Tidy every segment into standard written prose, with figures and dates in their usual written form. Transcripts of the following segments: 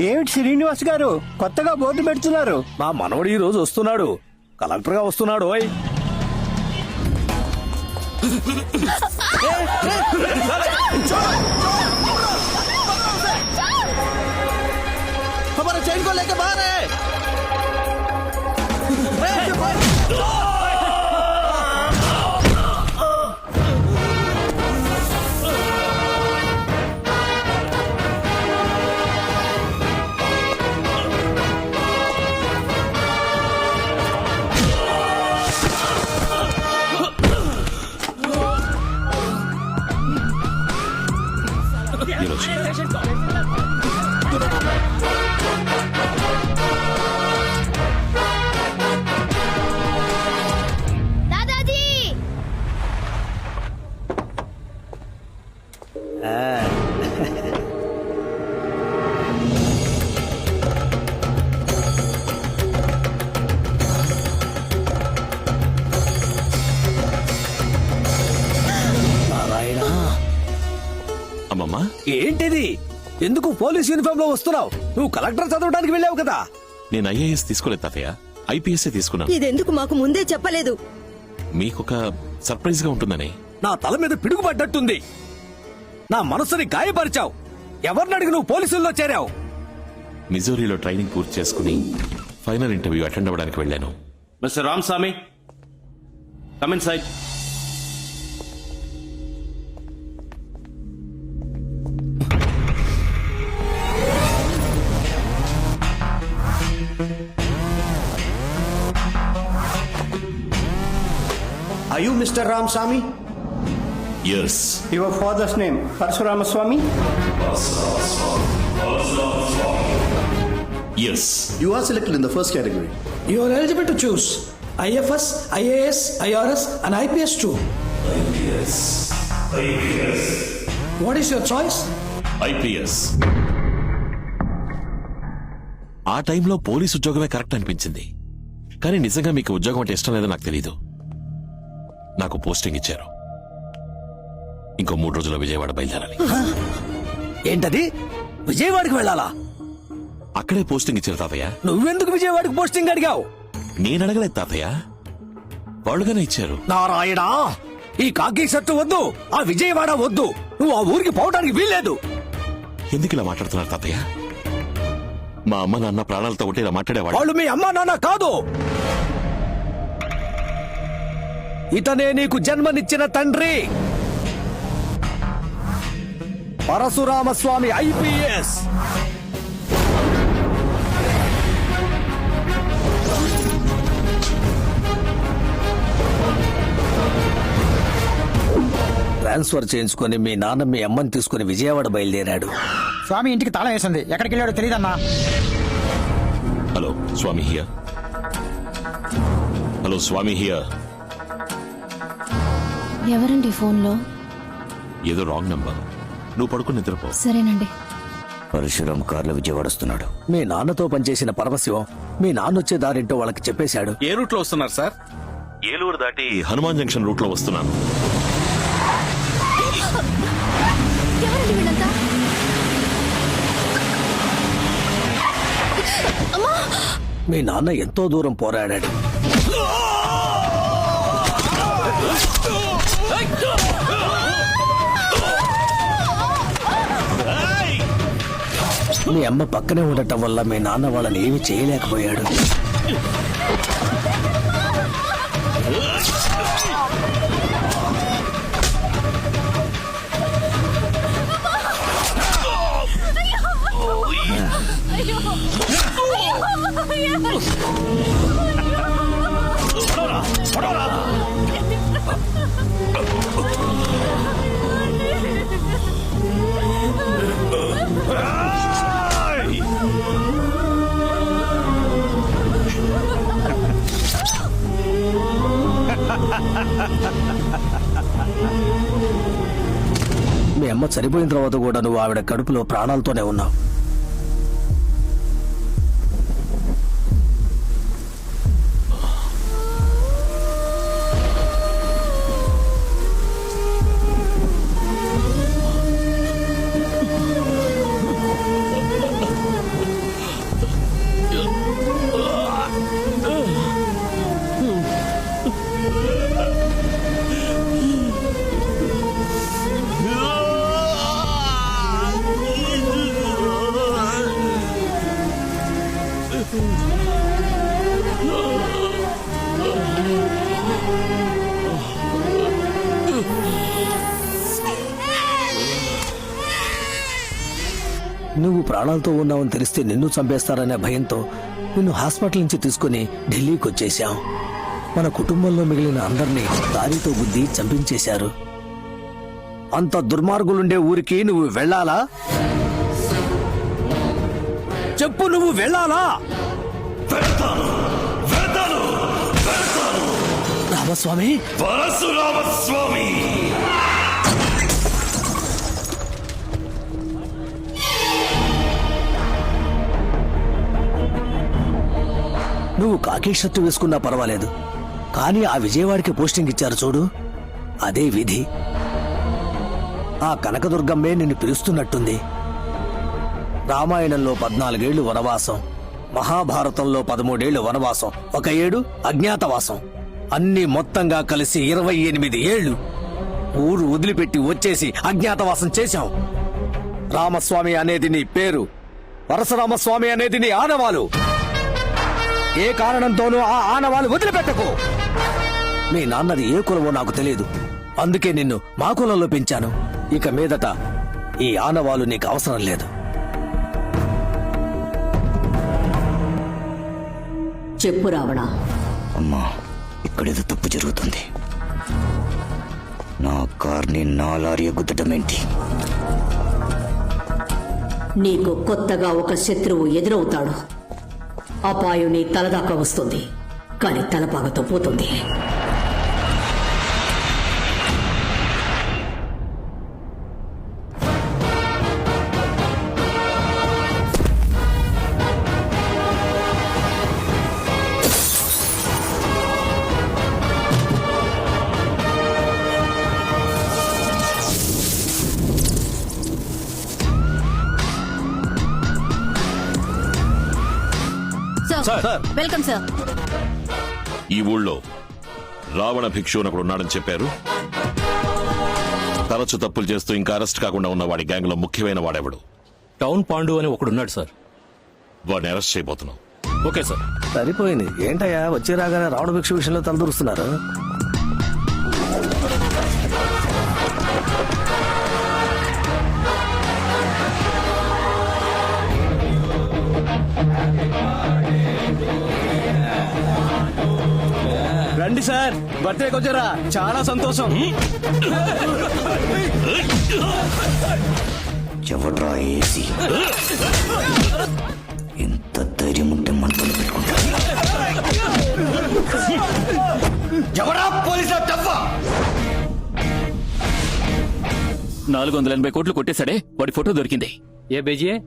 ఏమిటి శ్రీనివాస్ గారు కొత్తగా బోర్డు పెడుతున్నారు? మా మనవడు ఈ రోజు వస్తున్నాడు, కలెక్టర్ గా వస్తున్నాడు. ఓయ్ हमारा चैन को लेके बाहर है। दादाजी నారాయణ, అమ్మమ్మా, ఏంటిది? ఎందుకు పోలీస్ యూనిఫామ్ లో వస్తున్నావు? నువ్వు కలెక్టర్ చదవడానికి వెళ్ళావు కదా. నేను ఐఏఎస్ తీసుకోలేదు తాతయ్య, ఐపీఎస్ తీసుకున్నాను. ఇదెందుకు మాకు ముందే చెప్పలేదు? మీకొక సర్ప్రైజ్ గా ఉంటుందని. నా తల మీద పిడుగు పడ్డట్టుంది. నా మనసుని గాయపరిచావు. ఎవరిని అడిగి నువ్వు పోలీసుల్లో చేరావు? మిజోరీలో ట్రైనింగ్ పూర్తి చేసుకుని ఫైనల్ ఇంటర్వ్యూ అటెండ్ అవ్వడానికి వెళ్ళాను. Mister Ramaswamy, come inside. Are you Mr. Ramaswamy? Yes, Your father's name Parshuramaswamy? Yes. You are selected in the first category. You are eligible to choose IFS, IAS, IRS and IPS too. What is your choice? IPS. ఆ టైంలో police ఉద్యోగమే correct అనిపించింది. కానీ నిజంగా మీకు ఉద్యోగం అంటే ఇష్టం లేదో నాకు తెలీదు. నాకు పోస్టింగ్ ఇచ్చారు. ఇంకో 3 రోజుల్లో విజయవాడ బయలుదేరాలి. ఏంటది? విజయవాడకి వెళ్ళాలా? అక్కడే పోస్టింగ్ ఇచ్చారు తాతయ్య. నువ్వెందుకు విజయవాడకి పోస్టింగ్ అడిగావు? నేను అడగలేదు తాతయ్య, వాళ్ళుగానే ఇచ్చారు. నారాయణ, ఈ కాకి షర్టు వద్దు, ఆ విజయవాడ వద్దు. నువ్వు ఆ ఊరికి పోవడానికి వీల్లేదు. ఎందుకు ఇలా మాట్లాడుతున్నారు తాతయ్య? మా అమ్మ నాన్న ప్రాణాలతో ఉంటే ఇలా మాట్లాడేవాడు. వాళ్ళు మీ అమ్మా నాన్న కాదు. ఇతనే నీకు జన్మనిచ్చిన తండ్రి, పరశురామస్వామి ఐపీఎస్. ట్రాన్స్ఫర్ చేయించుకొని మీ నాన్న మీ అమ్మని తీసుకుని విజయవాడ బయలుదేరాడు. స్వామి ఇంటికి తాళం వేసింది, ఎక్కడికి వెళ్ళాడో తెలియదన్నా. Hello Swami here. Hello Swami here. ఎవరండి ఫోన్లో? ఏదో రాంగ్ నంబర్. నువ్వు పడుకుని నిద్రపో. సరేనండి. పరశురామ్ కార్లో విజయవాడ వస్తున్నాడు. మీ నాన్నతో పనిచేసిన పరమశివం మీ నాన్న వచ్చే దారింటో వాళ్ళకి చెప్పేశాడు. ఏ రూట్ లో వస్తున్నారు సార్? ఏలూరు దాటి హనుమాన్ జంక్షన్ రూట్ లో వస్తున్నాను. ఎవరండి వీళ్ళంతా? మీ నాన్న ఎంతో దూరం పోరాడాడు. మీ అమ్మ పక్కనే ఉండటం వల్ల మీ నాన్న వాళ్ళని ఏమీ చేయలేకపోయాడు. మీ అమ్మ చనిపోయిన తర్వాత కూడా నువ్వు ఆవిడ కడుపులో ప్రాణాలతోనే ఉన్నావు. ప్రాణాలతో ఉన్నావని తెలిస్తే నిన్ను చంపేస్తారనే భయంతో నిన్ను హాస్పిటల్ నుంచి తీసుకుని ఢిల్లీకి వచ్చేశాం. మన కుటుంబంలో మిగిలిన అందరినీ దారితో గుద్ది చంపించేశారు. అంత దుర్మార్గులుండే ఊరికి నువ్వు వెళ్ళాలా? చెప్పు, నువ్వు వెళ్ళాలా? రామస్వామి, పరశురామస్వామి, నువ్వు కాకి షర్టు వేసుకున్నా పర్వాలేదు, కానీ ఆ విజయవాడికి పోస్టింగ్ ఇచ్చారు చూడు, అదే విధి. ఆ కనకదుర్గమ్మే నిన్ను పిలుస్తున్నట్టుంది. రామాయణంలో 14 ఏళ్లు వనవాసం, మహాభారతంలో 13 ఏళ్లు వనవాసం, 1 ఏడు అజ్ఞాతవాసం, అన్ని మొత్తంగా కలిసి 28 ఏళ్లు ఊరు వదిలిపెట్టి వచ్చేసి అజ్ఞాతవాసం చేశాం. రామస్వామి అనేది నీ పేరు, పరశురామస్వామి అనేది నీ ఆనవాలు. ఏ కారణంతోనూ ఆ ఆనవాలు వదిలిపెట్టకు. మీ నాన్నది ఏ కులమో నాకు తెలియదు, అందుకే నిన్ను మా కులంలో పెంచాను. ఇక మీదట ఈ ఆనవాలు నీకు అవసరం లేదు. చెప్పు రావణ. అమ్మా, ఇక్కడేదో తప్పు జరుగుతుంది. నా కార్ని నా లారీ గుద్దటమేంటి? నీకు కొత్తగా ఒక శత్రువు ఎదురవుతాడు. అపాయం నీ తలదాకా వస్తుంది, కానీ తలపాగతో పోతుంది. Sir, welcome sir. ఈ ఊళ్ళో రావణ భిక్షు అని ఒకడు ఉన్నాడని చెప్పారు. తరచు తప్పులు చేస్తూ ఇంకా అరెస్ట్ కాకుండా ఉన్న వాడి గ్యాంగ్ లో ముఖ్యమైన వాడెవడు? టౌన్ పాండు అని ఒకడున్నాడు సార్. వాడిని అరెస్ట్ చేయబోతున్నాం. Okay sir. సరిపోయింది. ఏంటయ్యా వచ్చి రాగానే రావణ భిక్షు విషయంలో తలదూరుస్తున్నారు? రండి సార్, బర్త్డేకి వచ్చారా? చాలా సంతోషం. ఎవడ్రా ఏసీ? ఎంత ధైర్యం ఉంటే మంటలు పెట్టుకుంటా? ఎవరా పోలీసుల టఫా? 480 కోట్లు కొట్టేశాడే, వాడి ఫోటో దొరికింది. ఏ బేజియే?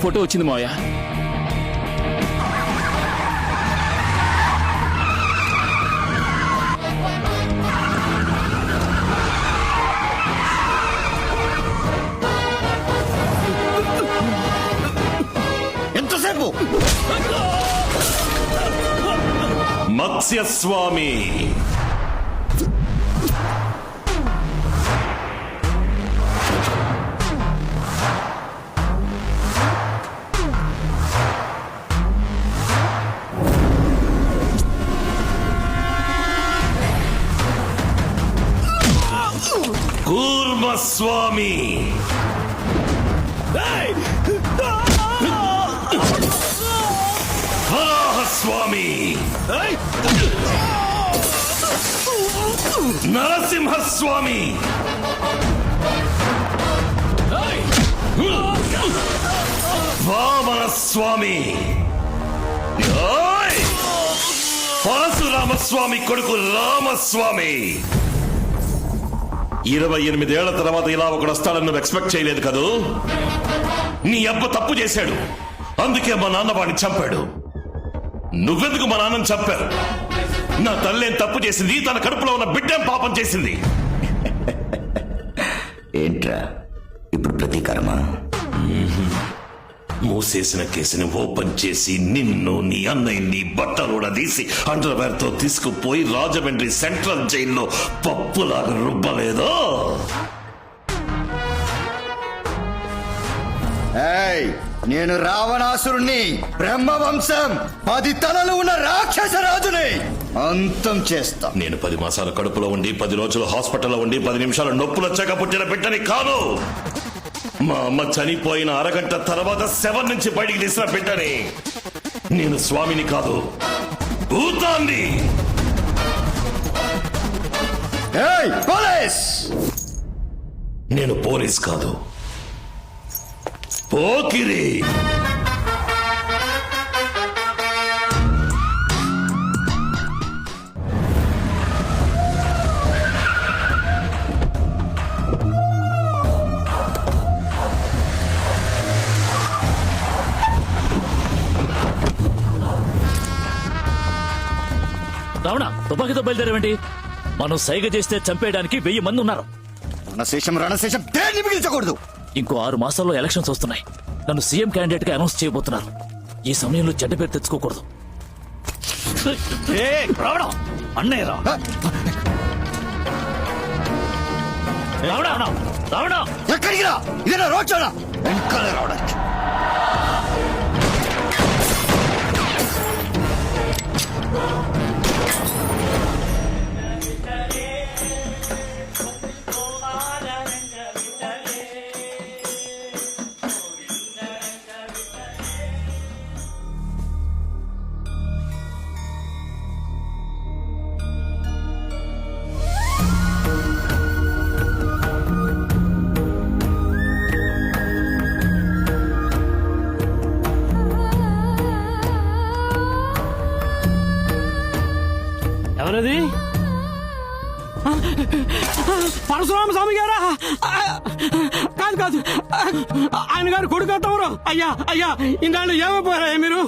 ఫోటో వచ్చింది మావయ్య. ఎంతసేపు? మత్స్యస్వామి, కూర్మస్వామి, వరాహస్వామి, నరసింహస్వామి, వామనస్వామి, పరశురామస్వామి కొడుకు రామస్వామి. 28 ఏళ్ల తర్వాత ఇలా ఒకడు వస్తాడని నువ్వు ఎక్స్పెక్ట్ చేయలేదు కదూ? నీ అబ్బ తప్పు చేశాడు, అందుకే మా నాన్న వాడిని చంపాడు. నువ్వెందుకు మా నాన్నని చంపావు? నా తల్లేం తప్పు చేసింది, తన కడుపులో ఉన్న బిడ్డేం పాపం చేసింది? ఏంట్రా ఇప్పుడు ప్రతీకారమా? మూసేసిన కేసుని ఓపెన్ చేసి నిన్ను, నీ అన్నయ్యని బట్టలు తీసి అండర్వేర్ తో తీసుకుపోయి రాజమండ్రి సెంట్రల్ జైల్లో పప్పులాగా రుబ్బలేదో? నేను రావణాసురుణ్ణి, బ్రహ్మవంశం 10 తలలు ఉన్న రాక్షస రాజుని అంతం చేస్తా. నేను 10 మాసాల కడుపులో ఉండి 10 రోజులు హాస్పిటల్లో ఉండి 10 నిమిషాలు నొప్పులు వచ్చాక పుట్టిన బిడ్డని కాదు. మా అమ్మ చనిపోయిన అరగంట తర్వాత శవం నుంచి బయటికి తీసిన బిడ్డని. నేను స్వామిని కాదు, భూతాన్ని. ఏయ్ పోలీస్! నేను పోలీస్ కాదు, పోకిరి. రావణ, తుపాకీతో బయలుదేరేవంటి? మనం సైగ చేస్తే చంపేయడానికి 1000 మంది ఉన్నారు. రణశేషం దేన్ని మిగిల్చకూడదు. ఇంకో 6 మాసాల్లో ఎలక్షన్స్ వస్తున్నాయి. నన్ను సీఎం క్యాండిడేట్ గా అనౌన్స్ చేయబోతున్నారు. ఈ సమయంలో చెడ్డ పేరు తెచ్చుకోకూడదు. రావణ, అన్నయ్య రా. రావణ, రావణ, ఎక్కడికి రా? ఇదేనా రోడ్ షోనా? వెనకాల రావడానికి. ఎవరది? పరశురామ స్వామి గారా? కాదు కాదు, ఆయన గారు కొడుకు తమరు. అయ్యా అయ్యా, ఇన్నాళ్ళు ఏమైపోయారా మీరు?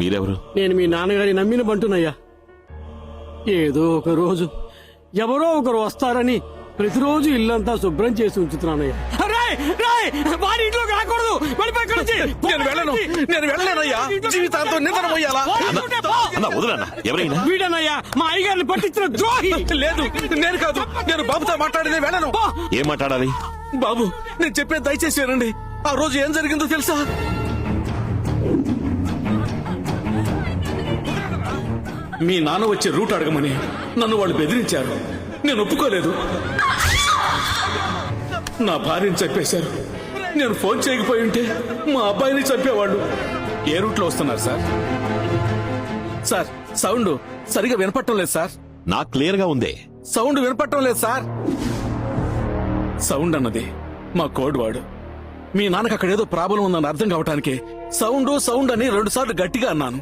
మీరెవరు? నేను మీ నాన్నగారి నమ్మిన బంటునయ్యా. ఏదో ఒక రోజు ఎవరో ఒకరు వస్తారని ప్రతిరోజు ఇల్లంతా శుభ్రం చేసి ఉంచుతున్నానయ్యా. వాడి ఇంట్లోకి రాకూడదు. వెళ్ళిపోయి ఇక్కడి నుంచి. నేను వెళ్ళలేనయ్యా. జీవితాంతం నిద్ర పోయాలా? ఎవరైనా వీడనయ్యా మా అయ్యగారిని పట్టించిన ద్రోహి. లేదు, నేను కాదు. నేను బాబుతో మాట్లాడి వెళ్ళను. ఏం మాట్లాడాలి? బాబు, నేను చెప్పేది దయచేసి వినండి. ఆ రోజు ఏం జరిగిందో తెలుసా? మీ నాన్న వచ్చే రూట్ అడగమని నన్ను వాళ్ళు బెదిరించారు. నేను ఒప్పుకోలేదు. నా భార్యని చెప్పేశారు. నేను ఫోన్ చేయకపోయి ఉంటే మా అబ్బాయిని చంపేవాళ్ళు. ఏ రూట్ లో వస్తున్నారు సార్? సార్, సౌండ్ సరిగా వినపడటం లేదు సార్. నాకు క్లియర్ గా ఉందే. సౌండ్ వినపడటం లేదు సార్. సౌండ్ అన్నది మా కోడ్ వాడు. మీ నాన్నకు అక్కడ ఏదో ప్రాబ్లం ఉందని అర్థం కావటానికి సౌండ్ అని 2 సార్లు గట్టిగా అన్నాను.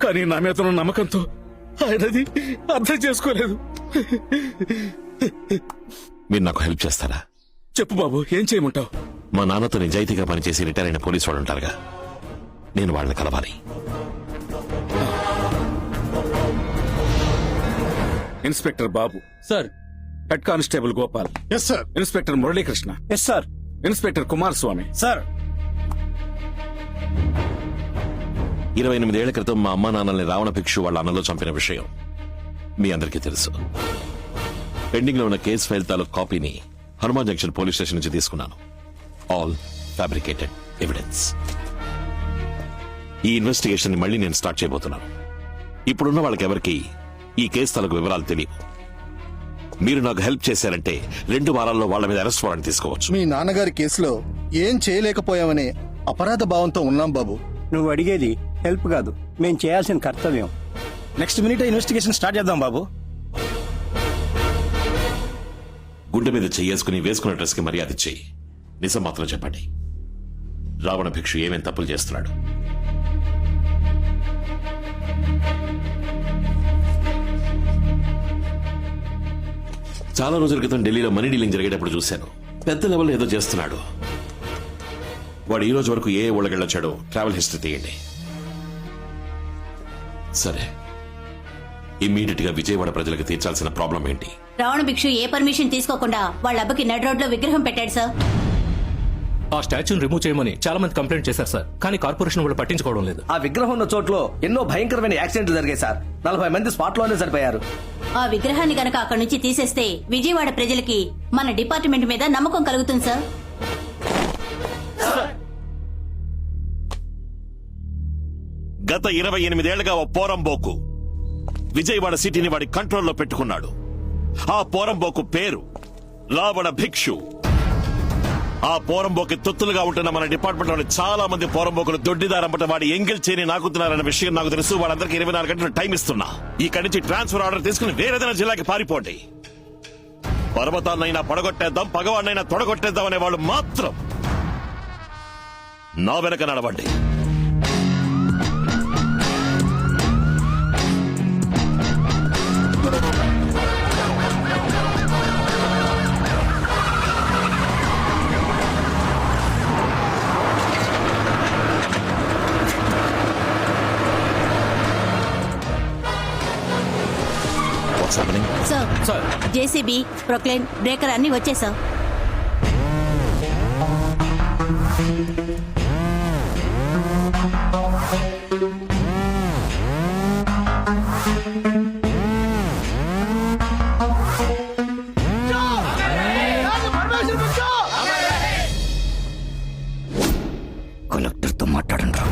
కానీ నా మీద ఉన్న నమ్మకంతో ఆయనది అర్థం చేసుకోలేదు. మీరు నాకు హెల్ప్ చేస్తారా? చెప్పు బాబు, ఏం చేయమంటావు? మా నాన్నతో నిజాయితీగా పనిచేసి రిటైర్ అయిన పోలీసు వాళ్ళు ఉంటారుగా, నేను వాళ్ళని కలవాలి. Inspector Babu sir. Head constable Gopal. Yes sir. Inspector Muralikrishna. Yes sir. Inspector Kumaraswamy. Sir. 28 ఏళ్ల క్రితం మా అమ్మా నాన్నల్ని రావణ భిక్షు వాళ్ళ అన్నలో చంపిన విషయం మీ అందరికీ తెలుసు. పెండింగ్ లో ఉన్న కేసు ఫైల్ తాలూకు కాపీని హనుమాన్ జంక్షన్ పోలీస్ స్టేషన్ నుంచి తీసుకున్నాను. All fabricated evidence. ఈ ఇన్వెస్టిగేషన్ ని మళ్ళీ నేను స్టార్ట్ చేయబోతున్నాను. ఇప్పుడున్న వాళ్ళకెవరికి ఈ కేసు తాలూకు వివరాలు తెలియవు. మీరు నాకు హెల్ప్ చేశారంటే 2 వారాల్లో వాళ్ళ మీద అరెస్ట్ వారెంట్ తీసుకోవచ్చు. మీ నాన్నగారి కేసులో ఏం చేయలేకపోయామనే అపరాధ భావంతో ఉన్నాం బాబు. నువ్వు అడిగేది హెల్ప్ కాదు, మేం చేయాల్సిన కర్తవ్యం. నెక్స్ట్ మినిట్ ఇన్వెస్టిగేషన్ స్టార్ట్ చేద్దాం బాబు. గుండె మీద చెయ్యేసుకుని వేసుకున్న డ్రెస్ కి మర్యాద ఇచ్చి నిజం మాత్రం చెప్పండి. రావణ భిక్షు ఏమేం తప్పులు చేస్తున్నాడు? చాలా రోజుల క్రితం ఢిల్లీలో మనీ డీలింగ్ జరిగేటప్పుడు చూశాను. పెద్ద లెవెల్ ఏదో చేస్తున్నాడు. వాడు ఈ రోజు వరకు ఏ ఊళ్ళకెళ్ళొచ్చాడో ట్రావెల్ హిస్టరీ తీయండి. సరే, ఇమ్మీడియట్ గా విజయవాడ ప్రజలకు తీర్చాల్సిన ప్రాబ్లం ఏంటి? రావణ భిక్షు ఏ పర్మిషన్ తీసుకోకుండా వాళ్ళ అబ్బకి నడ్ రోడ్ లో విగ్రహం పెట్టాడు సార్. ఆ స్టాచ్యూని రిమూవ్ చేయమని చాలా మంది కంప్లైంట్ చేశారు సార్, కానీ కార్పొరేషన్ వాళ్ళు పట్టించుకోవడం లేదు. ఆ విగ్రహం ఉన్న చోట్లో ఎన్నో భయంకరమైన యాక్సిడెంట్లు జరిగాయి సార్. 40 మంది స్పాట్ లోనే చనిపోయారు. ఆ విగ్రహాన్ని గనక అక్కడి నుంచి తీసేస్తే విజయవాడ ప్రజలకి మన డిపార్ట్మెంట్ మీద నమ్మకం కలుగుతుంది సార్. గత 28 ఏళ్లుగా ఓ పోరంబోకు విజయవాడ సిటీని వాడి కంట్రోల్లో పెట్టుకున్నాడు. ఆ పోరంబోకు పేరు రావణ భిక్షు. ఆ పోరంబోకి తొత్తులుగా ఉంటున్న మన డిపార్ట్మెంట్ లోని చాలా మంది పోరంబోకులు దొడ్డిదారంపట వాడి ఎంగిల్ చేని నాకుతున్నారన్న విషయం నాకు తెలుసు. వాళ్ళందరికీ 24 గంటలు టైం ఇస్తున్నా. ఇక్కడి నుంచి ట్రాన్స్ఫర్ ఆర్డర్ తీసుకుని వేరేదైనా జిల్లాకి పారిపోండి. పర్వతాన్నైనా పడగొట్టేద్దాం, పగవాడినైనా తొడగొట్టేద్దాం అనే వాళ్ళు మాత్రం నా వెనక నడవండి. What's happening? Sir JCB, Proclain, breaker అన్ని వచ్చాయి సార్. కలెక్టర్తో మాట్లాడండి.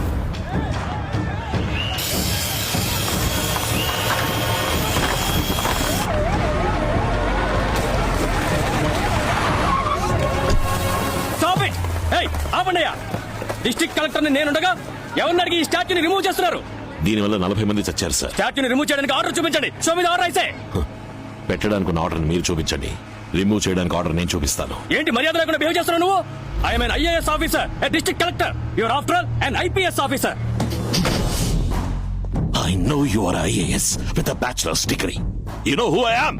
ఆపండియా, డిస్ట్రిక్ట్ కలెక్టర్ నేనుండగా ఎవరిని అడిగి ఈ స్టాచ్యూని రిమూవ్ చేస్తున్నారు? దీనివల్ల 40 మంది చచ్చారు సార్. స్టాచ్యూని రిమూవ్ చేయడానికి ఆర్డర్ చూపించండి. షో మీద ఆర్డర్ అయితే పెట్టడానికి ఉన్న ఆర్డర్ మీరు చూపించండి, రిమూవ్ చేయడానికి ఆర్డర్ నేను చూపిస్తాను. ఏంటి మర్యాద లేకుండా బిహేవ్ చేస్తున్నావు నువ్వు? I'm an IAS officer, a district collector. You are after all an IPS officer. I know you are IAS with a bachelor's degree. You know who I am?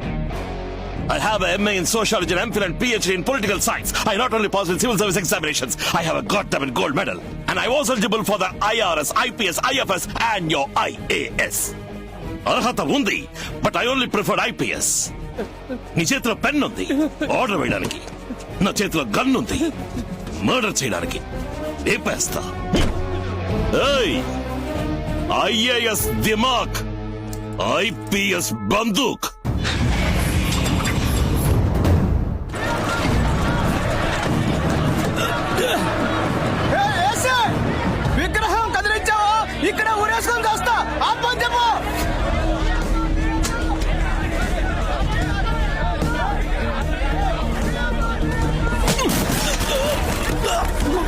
I have a MA in sociology and MPhil and PhD in political science. I not only passed in civil service examinations, I have a goddamn gold medal. And I was eligible for the IRS, IPS, IFS and your IAS. అర్హత ఉంది, but I only preferred IPS. నీ చేతిలో pen ఉంది order వేయడానికి, నా చేతిలో gun ఉంది murder చేయడానికి. ఏపేస్తా. IAS దిమాక్, IPS బందూక్.